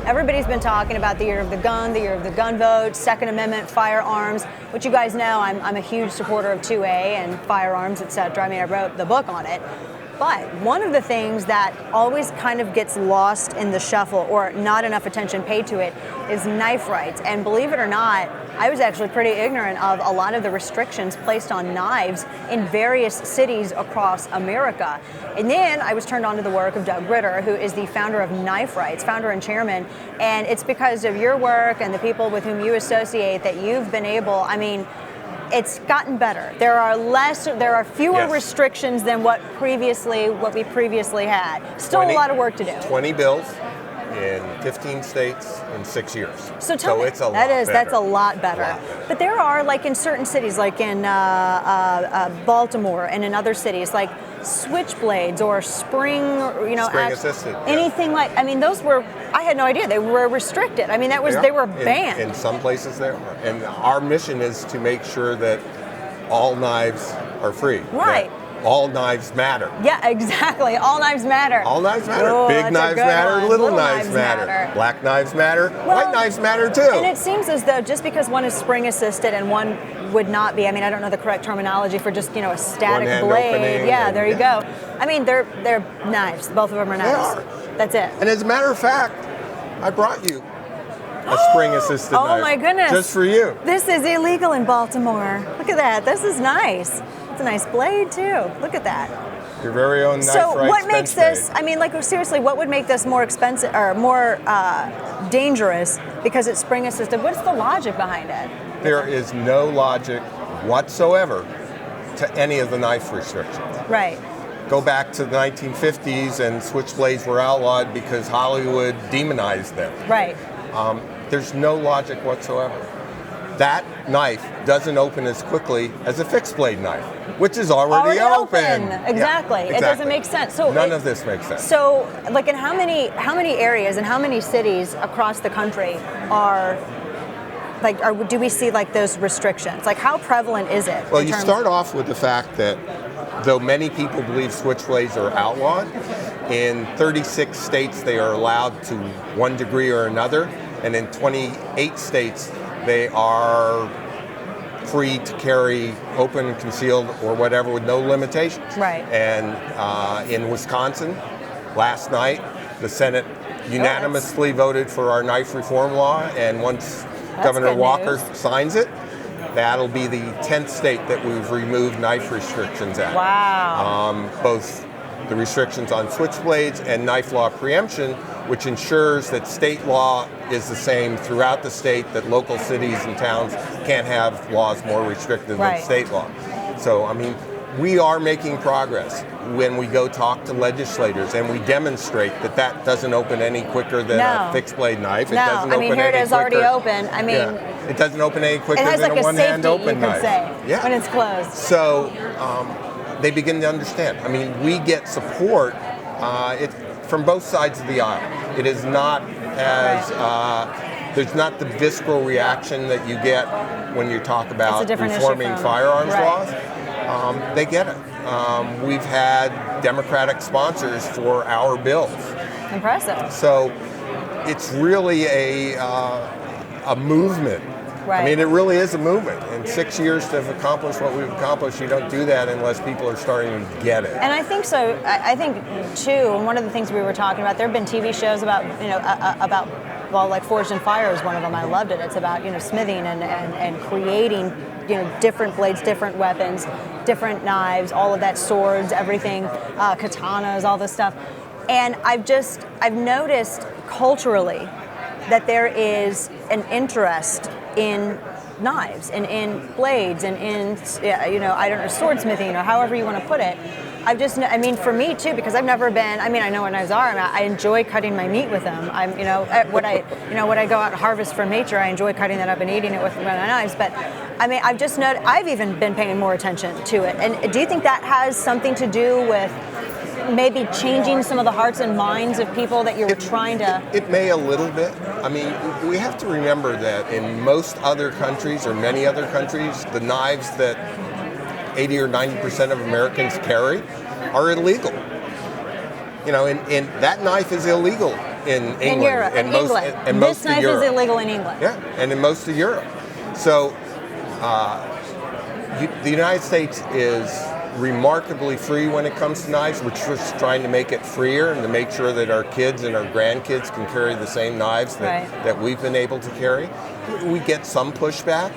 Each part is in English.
everybody's been talking about the year of the gun, the year of the gun vote, Second Amendment, firearms, which you guys know I'm a huge supporter of 2A and firearms, etc. I mean, I wrote the book on it. But one of the things that always kind of gets lost in the shuffle or not enough attention paid to it is knife rights. And believe it or not, I was actually pretty ignorant of a lot of the restrictions placed on knives in various cities across America. And then I was turned on to the work of Doug Ritter, who is the founder of Knife Rights, founder and chairman. And it's because of your work and the people with whom you associate that you've been able, it's gotten better. There are fewer restrictions than what we previously had. Still a lot of work to do. 20 bills in 15 states in 6 years. So tell me, it's a lot better. That's a lot better. But there are, like in certain cities, like in Baltimore and in other cities, like switchblades or spring assisted, anything like. I mean, those were. I had no idea they were restricted. I mean, they were banned. In some places they are, and our mission is to make sure that all knives are free. Right. All knives matter. Yeah, exactly. All knives matter. All knives matter. Oh, Big knives matter. Little knives matter. Black knives matter. White knives matter too. And it seems as though just because one is spring assisted and one would not be, I don't know the correct terminology for just, a static blade. Yeah, there you go. I mean, they're knives. Both of them are knives. They are. That's it. And as a matter of fact, I brought you a spring assisted knife. Oh my goodness. Just for you. This is illegal in Baltimore. Look at that. This is nice. It's a nice blade too. Look at that. Your very own knife. So what makes this, seriously, what would make this more expensive or more dangerous because it's spring assisted? What's the logic behind it? There is no logic whatsoever to any of the knife restrictions. Right. Go back to the 1950s and switchblades were outlawed because Hollywood demonized them. Right. There's no logic whatsoever. That knife doesn't open as quickly as a fixed blade knife, which is already open. Exactly. Yeah, It doesn't make sense. So none of this makes sense. So, like, in how many areas and how many cities across the country do we see like those restrictions? Like, how prevalent is it? Well, you start off with the fact that though many people believe switchblades are outlawed, in 36 states they are allowed to one degree or another, and in 28 states they are free to carry open, concealed, or whatever with no limitations. Right. And in Wisconsin, last night, the Senate unanimously voted for our knife reform law, and once Governor Walker signs it, that'll be the 10th state that we've removed knife restrictions at. Wow. Both the restrictions on switchblades and knife law preemption, which ensures that state law is the same throughout the state, that local cities and towns can't have laws more restrictive than state law. So, we are making progress when we go talk to legislators and we demonstrate that doesn't open any quicker than a fixed blade knife. It doesn't open here it any is quicker. already open. It doesn't open any quicker than a one-hand open knife. When it's closed. So they begin to understand. We get support from both sides of the aisle. It is not as there's not the visceral reaction that you get when you talk about reforming firearms laws. They get it. We've had Democratic sponsors for our bills. Impressive. So it's really a movement. Right. It really is a movement. In 6 years to have accomplished what we've accomplished, you don't do that unless people are starting to get it. And I think so. I think too. One of the things we were talking about, there have been TV shows about like Forged in Fire is one of them. I loved it. It's about smithing and creating different blades, different weapons, different knives, all of that, swords, everything, katanas, all this stuff. And I've noticed culturally that there is an interest in knives and in blades and in swordsmithing or however you want to put it. For me too, because I've never been. I know what knives are. I enjoy cutting my meat with them. When I go out and harvest from nature, I enjoy cutting that up and eating it with my knives. But I've even been paying more attention to it. And do you think that has something to do with maybe changing some of the hearts and minds of people that you're trying to? It may a little bit. We have to remember that in most other countries or many other countries, the knives that 80 or 90% of Americans carry are illegal. And that knife is illegal in England. In Europe, in England. And this most of knife Europe. is illegal in England. Yeah, and in most of Europe. So the United States is remarkably free when it comes to knives. We're just trying to make it freer and to make sure that our kids and our grandkids can carry the same knives that we've been able to carry. We get some pushback,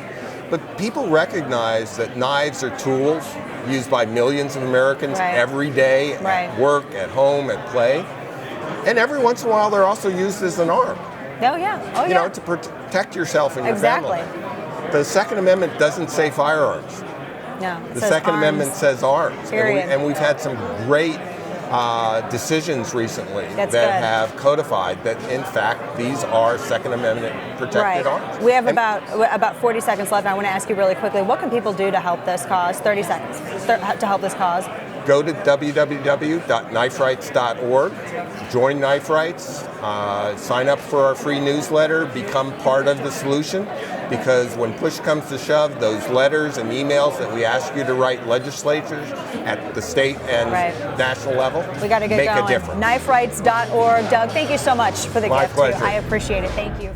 but people recognize that knives are tools used by millions of Americans every day, at work, at home, at play. And every once in a while, they're also used as an arm. Oh, yeah. Oh, yeah. You know, to protect yourself and your Exactly. family. The Second Amendment doesn't say firearms. No. The Second Amendment says arms. Period. And we've had some great decisions recently That's that good. have codified that, in fact, these are Second Amendment protected arms. We have about 40 seconds left. I want to ask you really quickly, what can people do to help this cause? 30 seconds to help this cause. Go to www.kniferights.org, join Knife Rights, sign up for our free newsletter, become part of the solution, because when push comes to shove, those letters and emails that we ask you to write legislatures at the state and national level we got to get make going. a difference. Kniferights.org. Doug, thank you so much for the My gift. pleasure. I appreciate it. Thank you.